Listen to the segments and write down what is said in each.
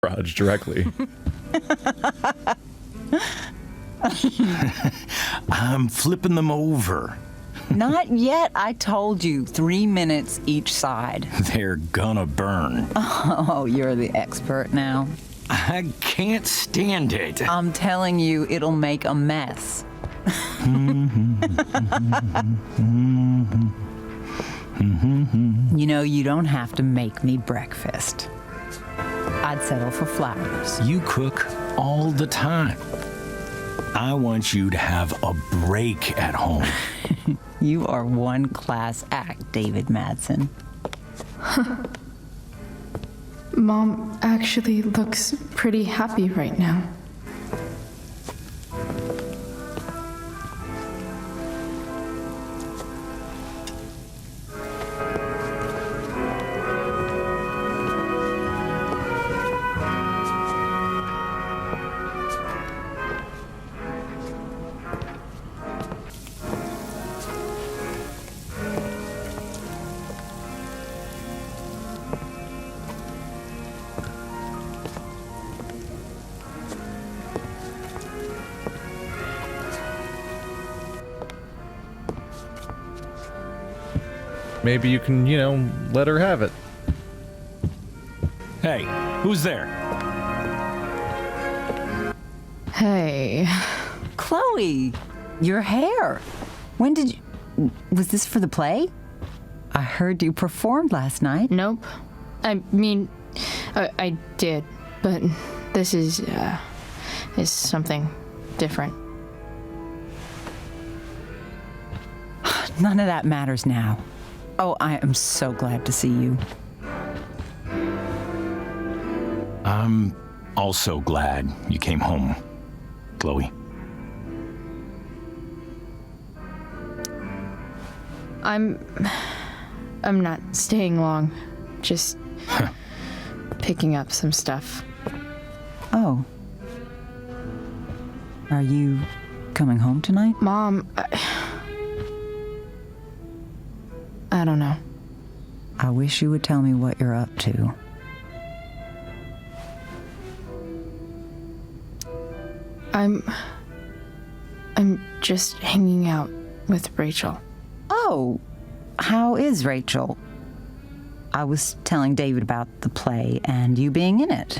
Raj directly. I'm flipping them over. Not yet. I told you, 3 minutes each side. They're gonna burn. Oh, you're the expert now. I can't stand it. I'm telling you, it'll make a mess. You know, you don't have to make me breakfast. I'd settle for flowers. You cook all the time. I want you to have a break at home. You are one class act, David Madsen. Mom actually looks pretty happy right now. Maybe you can, let her have it. Hey, who's there? Hey. Chloe, your hair. When did you... Was this for the play? I heard you performed last night. Nope. I mean, I did, but this is something different. None of that matters now. Oh, I am so glad to see you. I'm also glad you came home, Chloe. I'm not staying long. Just picking up some stuff. Oh. Are you coming home tonight? Mom, I don't know. I wish you would tell me what you're up to. I'm just hanging out with Rachel. Oh, how is Rachel? I was telling David about the play and you being in it.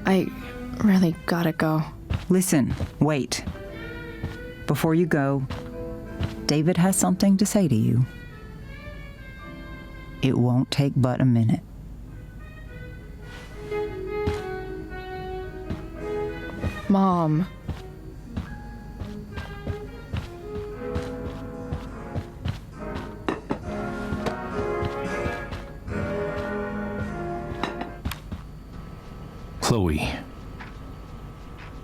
I really gotta go. Listen, wait. Before you go, David has something to say to you. It won't take but a minute. Mom. Chloe.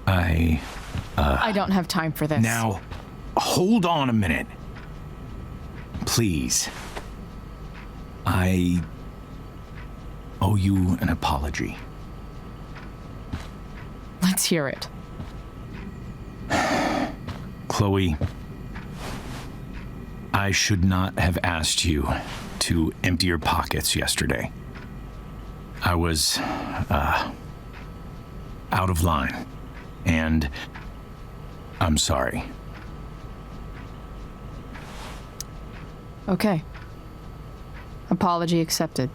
I don't have time for this. Now, hold on a minute. Please. I owe you an apology. Let's hear it. Chloe, I should not have asked you to empty your pockets yesterday. I was, out of line, and I'm sorry. Okay. Apology accepted.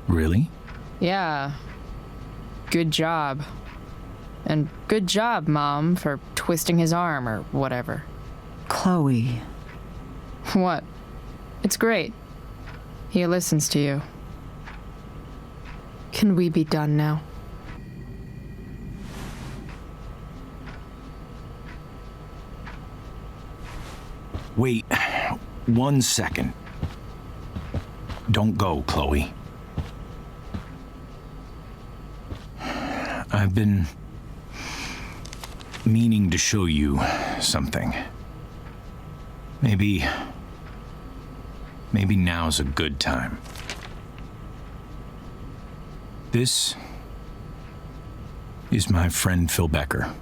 Really? Yeah. Good job. And good job, Mom, for twisting his arm or whatever. Chloe. What? It's great. He listens to you. Can we be done now? Wait 1 second. Don't go, Chloe. I've been meaning to show you something. Maybe now's a good time. This is my friend Phil Becker.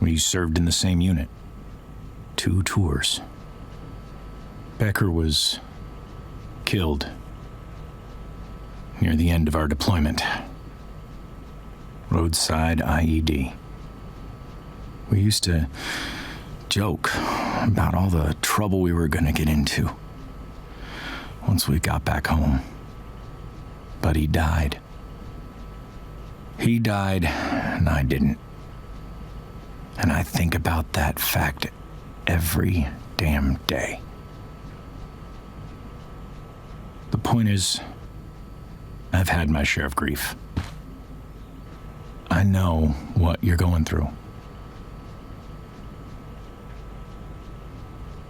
We served in the same unit. 2 tours. Becker was killed near the end of our deployment. Roadside IED. We used to joke about all the trouble we were gonna get into once we got back home. But he died. He died, and I didn't. And I think about that fact every damn day. The point is, I've had my share of grief. I know what you're going through.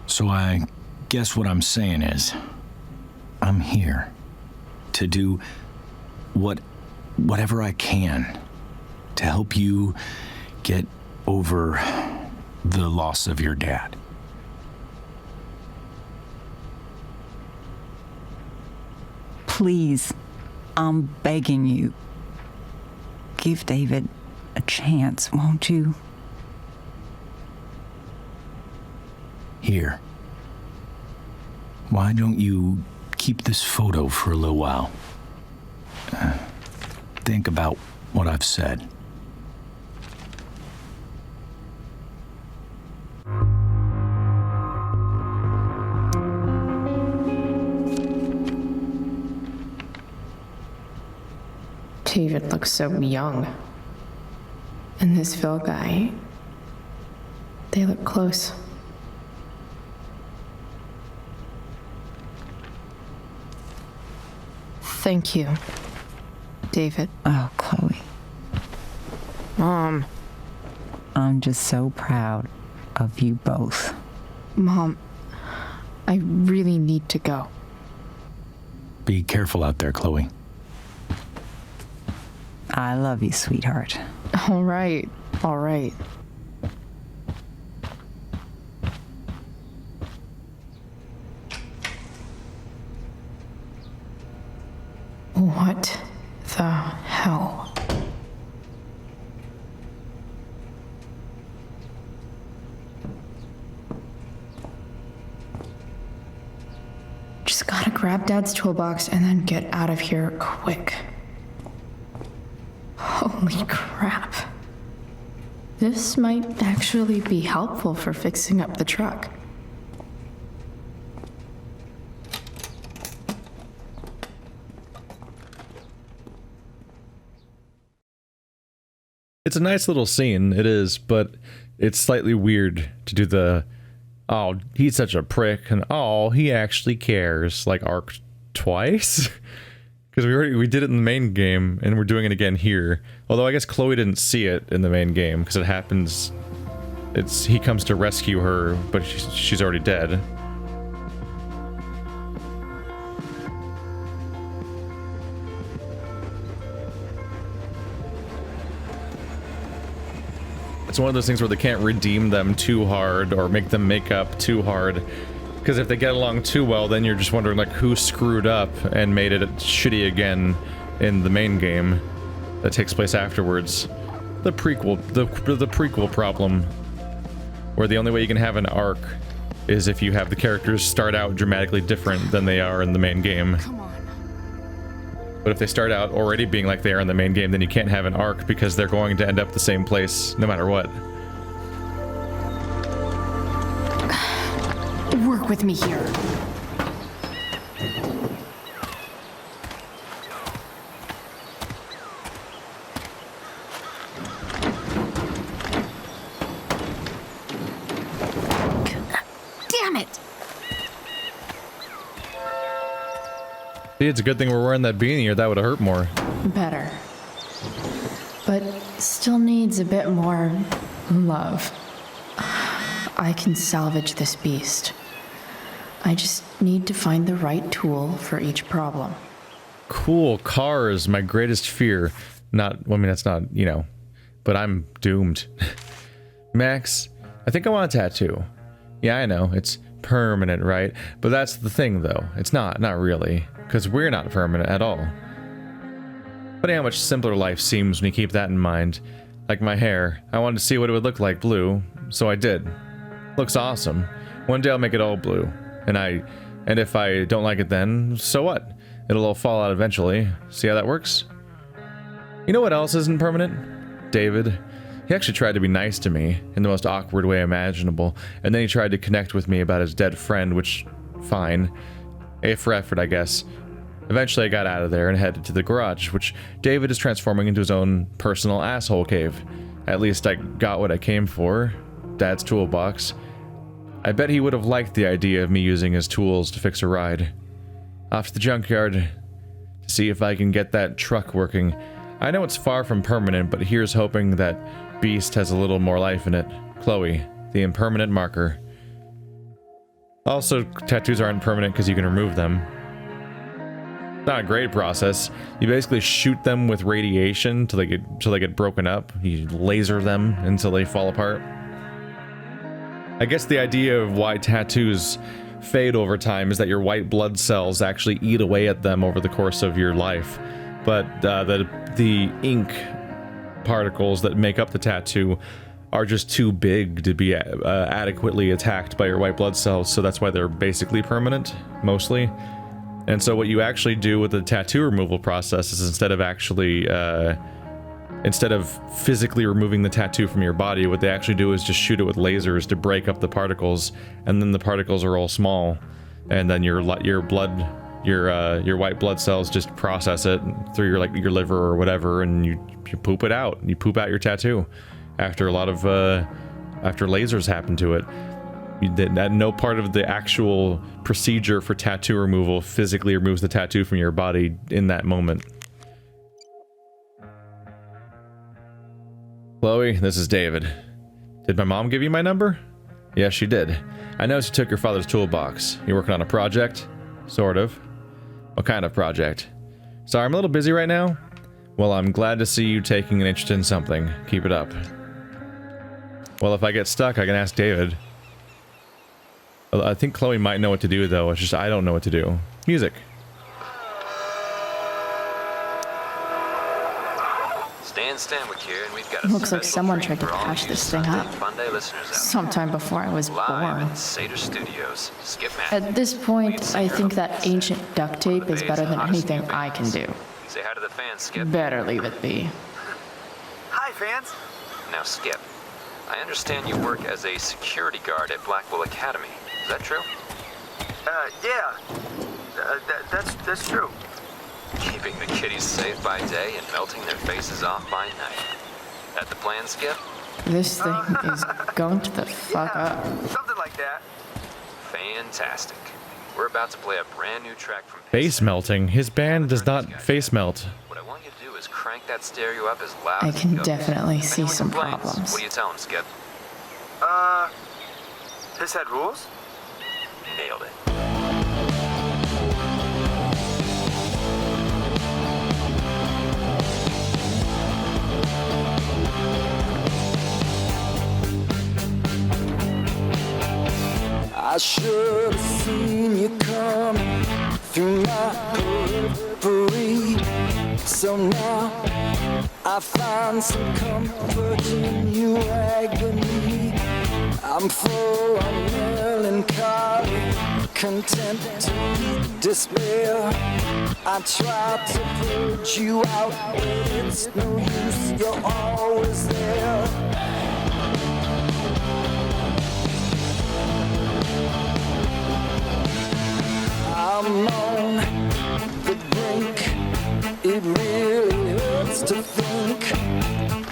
So I guess what I'm saying is, I'm here to do whatever I can to help you get over the loss of your dad. Please, I'm begging you. Give David a chance, won't you? Here. Why don't you keep this photo for a little while? Think about what I've said. David looks so young. And this Phil guy, they look close. Thank you, David. Oh, Chloe. Mom. I'm just so proud of you both. Mom, I really need to go. Be careful out there, Chloe. I love you, sweetheart. All right, all right. What the hell? Just gotta grab Dad's toolbox and then get out of here quick. Holy crap. This might actually be helpful for fixing up the truck. It's a nice little scene, it is, but it's slightly weird to do the, oh, he's such a prick, and oh, he actually cares, like, arc twice? Because we did it in the main game, and we're doing it again here. Although I guess Chloe didn't see it in the main game, because it happens, he comes to rescue her, but she's already dead. It's one of those things where they can't redeem them too hard or make them make up too hard. Because if they get along too well, then you're just wondering like who screwed up and made it shitty again in the main game that takes place afterwards. The prequel, the prequel problem, where the only way you can have an arc is if you have the characters start out dramatically different than they are in the main game. But if they start out already being like they are in the main game, then you can't have an arc because they're going to end up the same place no matter what. Work with me here. Damn it! See, it's a good thing we're wearing that beanie or that would have hurt more. Better. But still needs a bit more love. I can salvage this beast. I just need to find the right tool for each problem. Cool, cars, my greatest fear. Not, well, I mean, that's not, you know, but I'm doomed. Max, I think I want a tattoo. Yeah, I know, it's permanent, right? But that's the thing, though. It's not really. Because we're not permanent at all. Funny how much simpler life seems when you keep that in mind. Like my hair. I wanted to see what it would look like blue, so I did. Looks awesome. One day I'll make it all blue. And if I don't like it then, so what? It'll all fall out eventually. See how that works? You know what else isn't permanent? David. He actually tried to be nice to me in the most awkward way imaginable, and then he tried to connect with me about his dead friend, which, fine. A for effort, I guess. Eventually I got out of there and headed to the garage, which David is transforming into his own personal asshole cave. At least I got what I came for. Dad's toolbox. I bet he would have liked the idea of me using his tools to fix a ride. Off to the junkyard to see if I can get that truck working. I know it's far from permanent, but here's hoping that beast has a little more life in it. Chloe, the impermanent marker. Also, tattoos aren't permanent because you can remove them. Not a great process. You basically shoot them with radiation till they get broken up. You laser them until they fall apart. I guess the idea of why tattoos fade over time is that your white blood cells actually eat away at them over the course of your life. But the ink particles that make up the tattoo are just too big to be adequately attacked by your white blood cells, so that's why they're basically permanent, mostly. And so what you actually do with the tattoo removal process is instead of physically removing the tattoo from your body, what they actually do is just shoot it with lasers to break up the particles, and then the particles are all small, and then your white blood cells just process it through your liver or whatever, and you poop it out. You poop out your tattoo after after lasers happen to it. No part of the actual procedure for tattoo removal physically removes the tattoo from your body in that moment. Chloe, this is David. Did my mom give you my number? Yes, she did. I know she took your father's toolbox. You working on a project? Sort of. What kind of project? Sorry, I'm a little busy right now. Well, I'm glad to see you taking an interest in something. Keep it up. Well, if I get stuck, I can ask David. I think Chloe might know what to do, though. It's just I don't know what to do. Music. Stan with you, and we've got a Looks like special someone treat tried to for all patch you this thing Sunday up. Funday listeners out Sometime before I was there. Live born. in Seder Studios. Skip Matt. At this point, I think that ancient duct tape is better than anything I can do. Say hi to the fans, Skip. Better leave it be. Hi, fans. Now, Skip, I understand you work as a security guard at Blackwell Academy. Is that true? Yeah. That's true. Keeping the kiddies safe by day and melting their faces off by night. That the plan, Skip? This thing is going to the fuck up. Something like that. Fantastic. We're about to play a brand new track from Face melting. His band does not face melt. What I want you to do is crank that stereo up as loud I as can it goes. definitely If see anyone some complains, problems. What do you tell him, Skip? His head rules? Nailed it. I should have seen you coming through my periphery. So now I find some comfort in your agony. I'm full of melancholy, content to meet despair. I try to purge you out, but it's no use, you're always there. I'm on the brink, it really hurts to think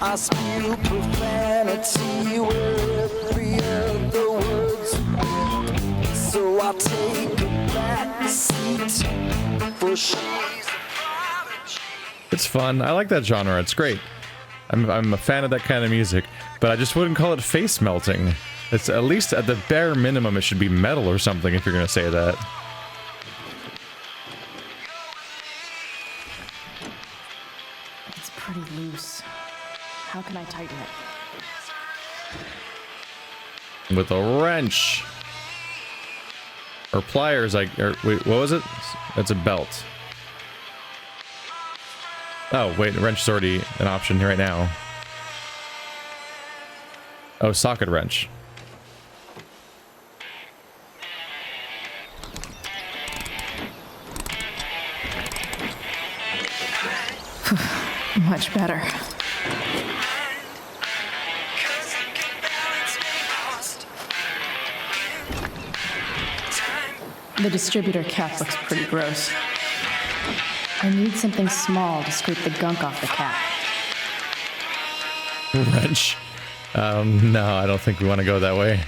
I spew profanity where every other word's weak. So I take a back seat for she's a prodigy. It's fun. I like that genre. It's great. I'm a fan of that kind of music, but I just wouldn't call it face melting. It's at least at the bare minimum it should be metal or something if you're gonna say that. It's pretty loose. How can I tighten it? With a wrench. Or pliers, wait, what was it? It's a belt. Oh, wait, a wrench is already an option right now. Oh, socket wrench. Much better. The distributor cap looks pretty gross. I need something small to scrape the gunk off the cap. Wrench. No, I don't think we want to go that way.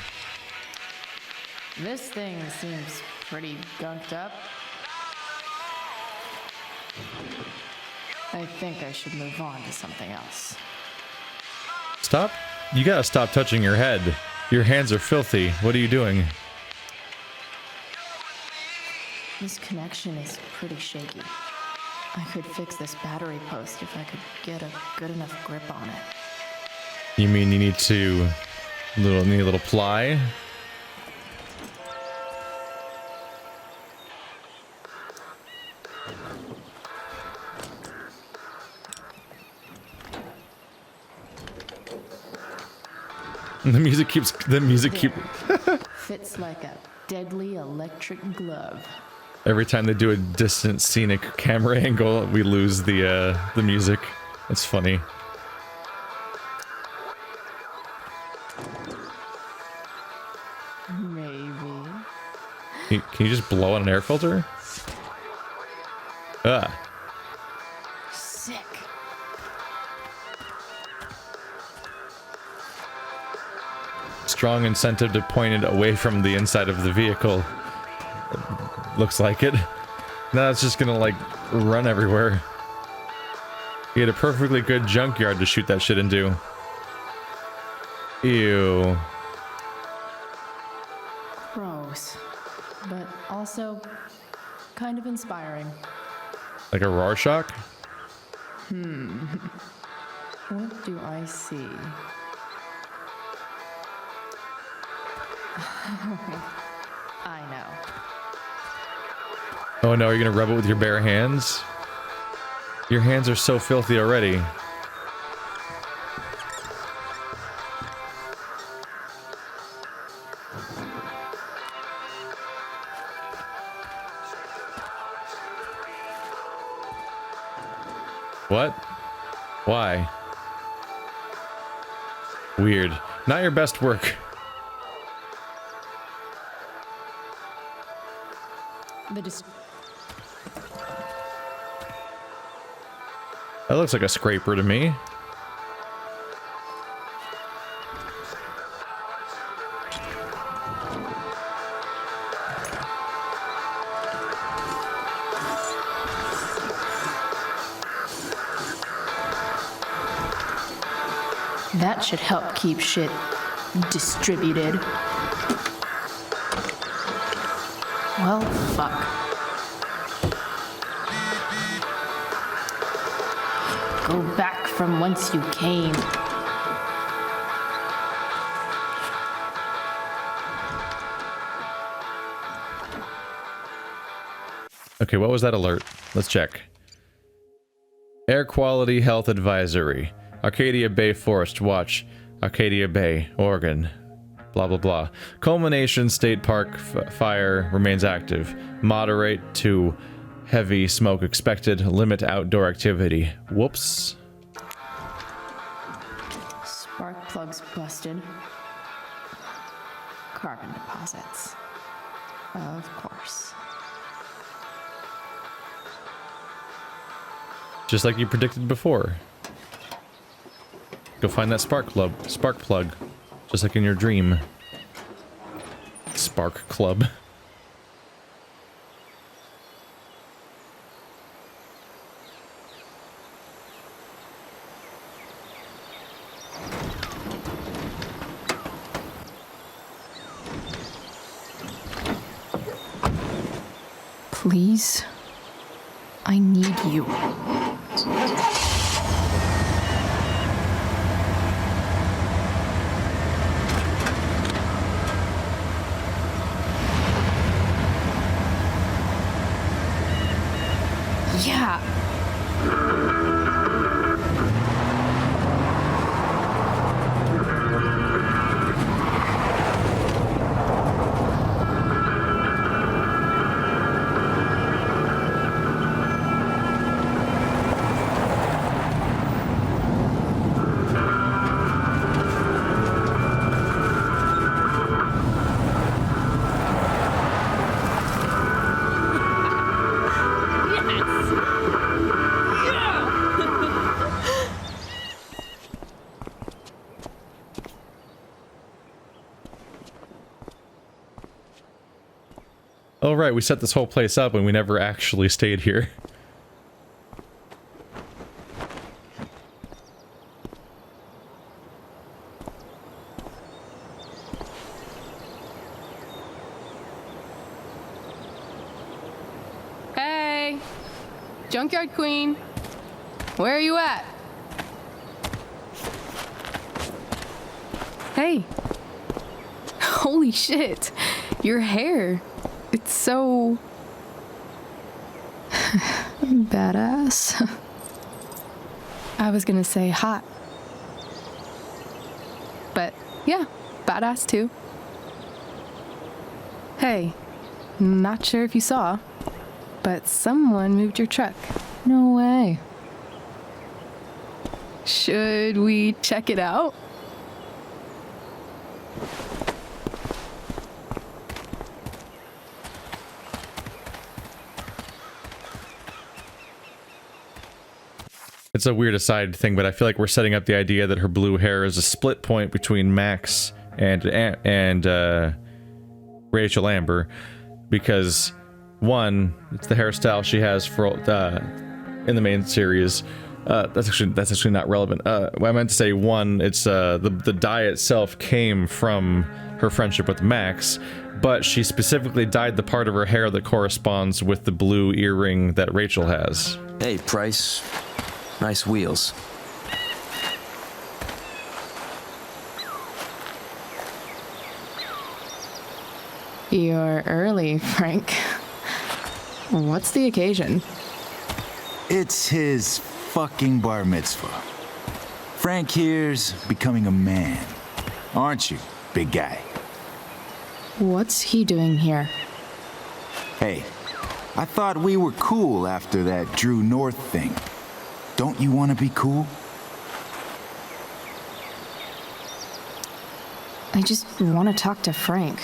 This thing seems pretty gunked up. I think I should move on to something else. Stop. You gotta stop touching your head. Your hands are filthy. What are you doing? This connection is pretty shaky. I could fix this battery post if I could get a good enough grip on it. You mean you need to... need a little ply? The music keeps... Fits like a deadly electric glove. Every time they do a distant scenic camera angle, we lose the music. That's funny. Maybe. Can you just blow on an air filter? Ah. Sick. Strong incentive to point it away from the inside of the vehicle. Looks like it. Now it's just gonna, like, run everywhere. You had a perfectly good junkyard to shoot that shit into. Ew. Gross. But also kind of inspiring. Like a Rorschach? What do I see? I know. Oh no, you're gonna rub it with your bare hands? Your hands are so filthy already. What? Why? Weird. Not your best work. That looks like a scraper to me. That should help keep shit distributed. Well, fuck. Go back from whence you came. Okay, what was that alert? Let's check. Air Quality Health Advisory. Arcadia Bay Forest Watch. Arcadia Bay, Oregon. Blah, blah, blah. Culmination State Park fire remains active. Moderate to heavy smoke expected. Limit outdoor activity. Whoops. Spark plugs busted. Carbon deposits. Of course. Just like you predicted before. Go find that spark plug. Just like in your dream. Spark club. Please, I need you. Yeah. Oh right, we set this whole place up and we never actually stayed here. Hey! Junkyard Queen! Where are you at? Hey! Holy shit! Your hair! It's so... Badass. I was gonna say hot. But, yeah, badass too. Hey, not sure if you saw, but someone moved your truck. No way. Should we check it out? It's a weird aside thing, but I feel like we're setting up the idea that her blue hair is a split point between Max and Rachel Amber, because one, it's the hairstyle she has for in the main series. That's actually not relevant. What I meant to say, one, it's the dye itself came from her friendship with Max, but she specifically dyed the part of her hair that corresponds with the blue earring that Rachel has. Hey, Price. Nice wheels. You're early, Frank. What's the occasion? It's his fucking bar mitzvah. Frank here's becoming a man. Aren't you, big guy? What's he doing here? Hey, I thought we were cool after that Drew North thing. Don't you want to be cool? I just want to talk to Frank.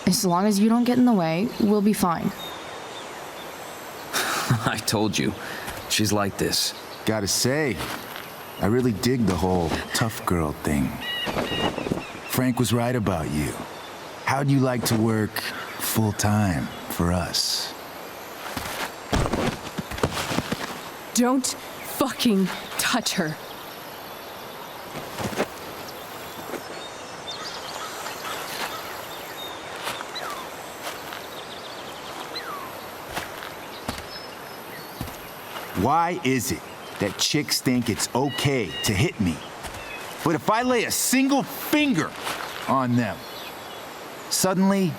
As long as you don't get in the way, we'll be fine. I told you. She's like this. Gotta say, I really dig the whole tough girl thing. Frank was right about you. How'd you like to work full time for us? Don't fucking touch her. Why is it that chicks think it's okay to hit me, but if I lay a single finger on them, suddenly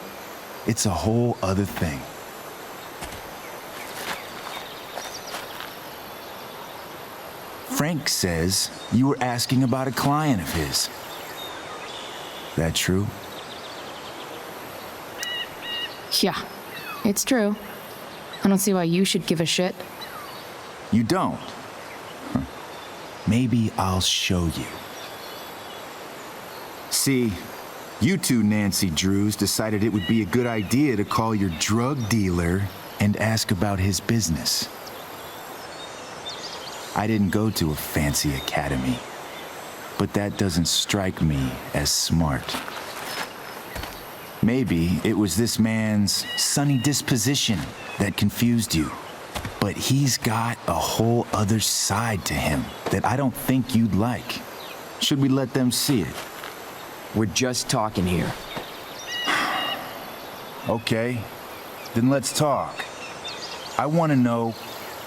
it's a whole other thing? Frank says you were asking about a client of his. That true? Yeah, it's true. I don't see why you should give a shit. You don't? Huh. Maybe I'll show you. See, you two Nancy Drews decided it would be a good idea to call your drug dealer and ask about his business. I didn't go to a fancy academy, but that doesn't strike me as smart. Maybe it was this man's sunny disposition that confused you, but he's got a whole other side to him that I don't think you'd like. Should we let them see it? We're just talking here. Okay, then let's talk. I want to know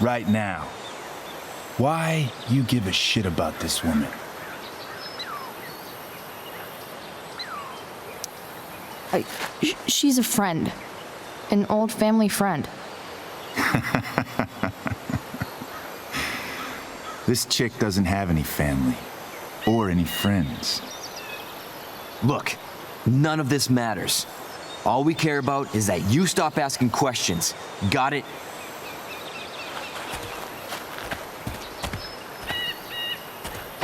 right now why you give a shit about this woman. She's a friend. An old family friend. This chick doesn't have any family or any friends. Look, none of this matters. All we care about is that you stop asking questions. Got it?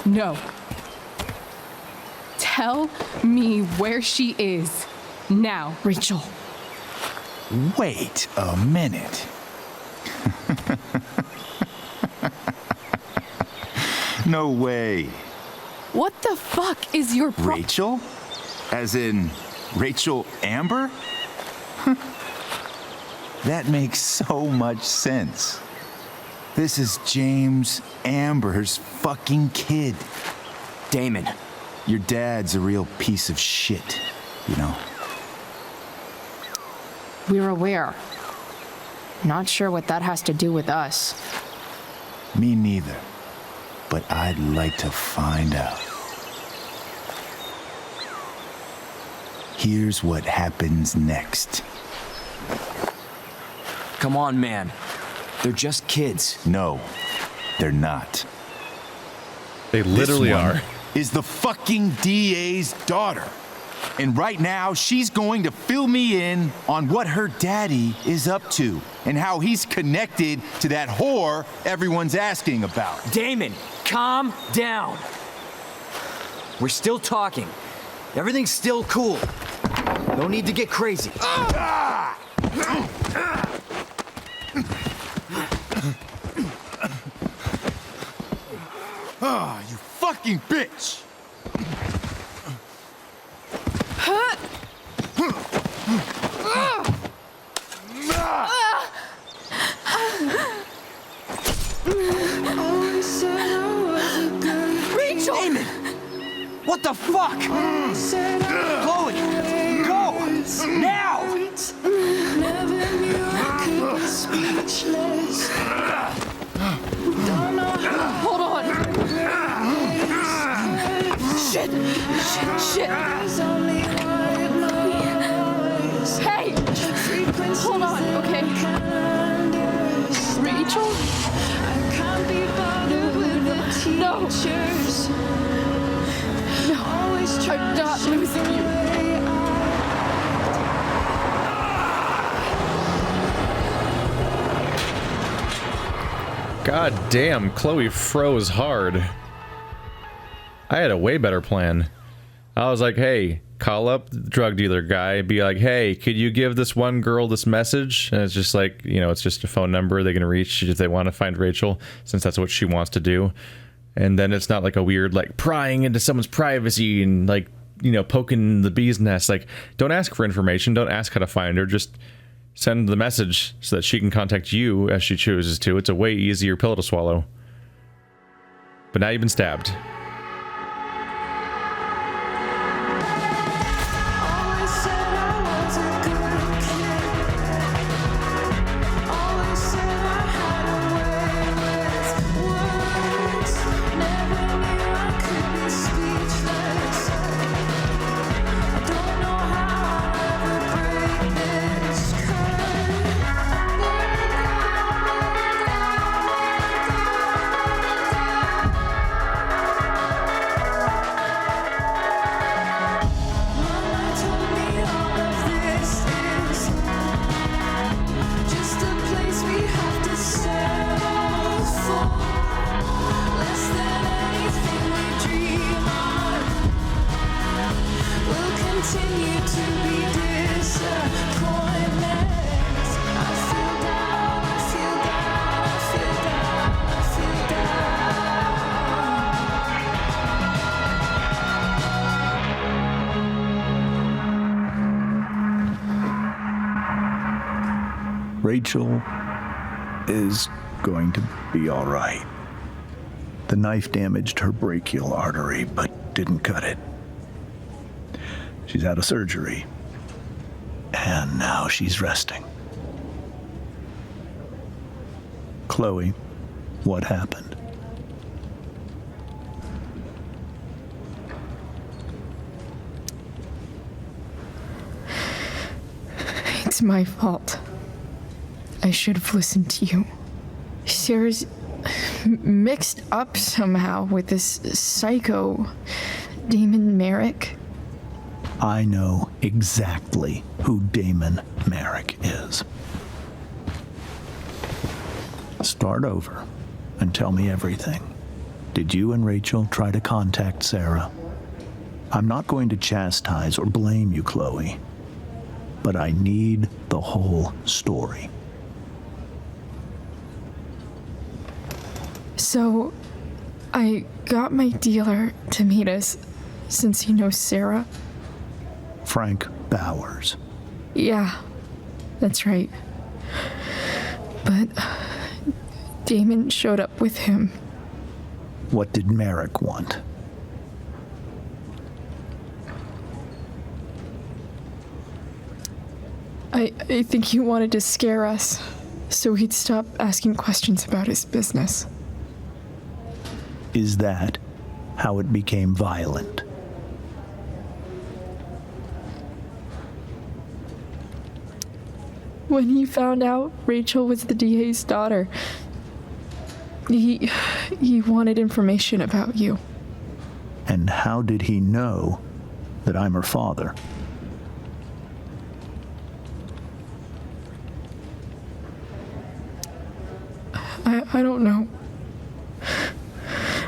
No. Tell me where she is. Now. Rachel. Wait a minute. No way. What the fuck is your Rachel? As in Rachel Amber? That makes so much sense. This is James Amber's fucking kid. Damon. Your dad's a real piece of shit, you know? We're aware. Not sure what that has to do with us. Me neither. But I'd like to find out. Here's what happens next. Come on, man. They're just kids. No, they're not. They literally This one are. Is the fucking DA's daughter. And right now, she's going to fill me in on what her daddy is up to and how he's connected to that whore everyone's asking about. Damon, calm down. We're still talking. Everything's still cool. No need to get crazy. Ah, you fucking bitch! Rachel! Damon! What the fuck? Chloe! Go! Now! Hold on. Shit! Shit! Hey! Hold on, okay? Rachel? No! No, I'm not losing you. God damn, Chloe froze hard. I had a way better plan. I was like, hey, call up the drug dealer guy, be like, hey, could you give this one girl this message? And it's just like, you know, it's just a phone number they can reach if they want to find Rachel, since that's what she wants to do. And then it's not like a weird, like, prying into someone's privacy and, like, you know, poking the bee's nest. Like, don't ask for information, don't ask how to find her, just send the message so that she can contact you as she chooses to. It's a way easier pill to swallow. But now you've been stabbed. Rachel is going to be all right. The knife damaged her brachial artery, but didn't cut it. She's out of surgery, and now she's resting. Chloe, what happened? It's my fault. I should have listened to you. Sarah's mixed up somehow with this psycho Damon Merrick. I know exactly who Damon Merrick is. Start over and tell me everything. Did you and Rachel try to contact Sarah? I'm not going to chastise or blame you, Chloe, but I need the whole story. So, I got my dealer to meet us, since he knows Sarah. Frank Bowers. Yeah, that's right. But Damon showed up with him. What did Merrick want? I think he wanted to scare us, so he'd stop asking questions about his business. Is that how it became violent? When he found out Rachel was the DA's daughter, he wanted information about you. And how did he know that I'm her father? I don't know.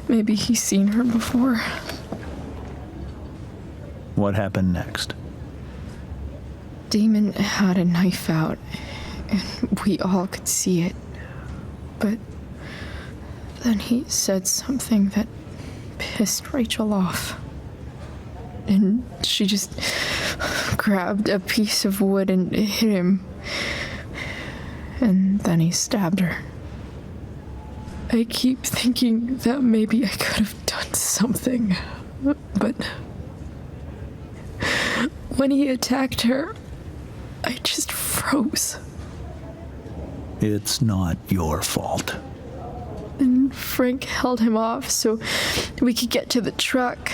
Maybe he's seen her before. What happened next? Damon had a knife out, and we all could see it. But then he said something that pissed Rachel off. And she just grabbed a piece of wood and hit him. And then he stabbed her. I keep thinking that maybe I could have done something, but when he attacked her, I just froze. It's not your fault. And Frank held him off so we could get to the truck.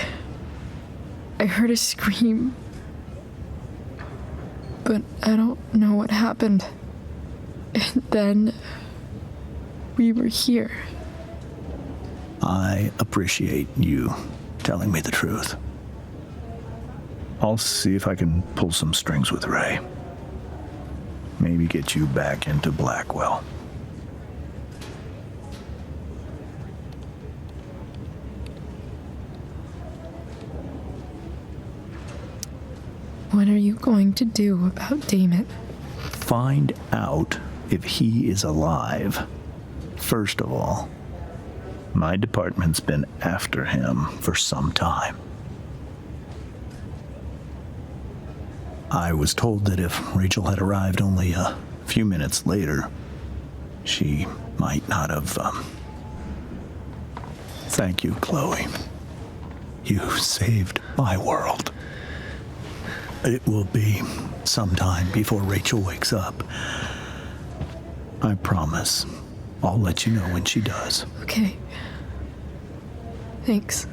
I heard a scream, but I don't know what happened. And then we were here. I appreciate you telling me the truth. I'll see if I can pull some strings with Ray. Maybe get you back into Blackwell. What are you going to do about Damon? Find out if he is alive. First of all, my department's been after him for some time. I was told that if Rachel had arrived only a few minutes later, she might not have, Thank you, Chloe. You saved my world. It will be some time before Rachel wakes up. I promise. I'll let you know when she does. Okay. Thanks.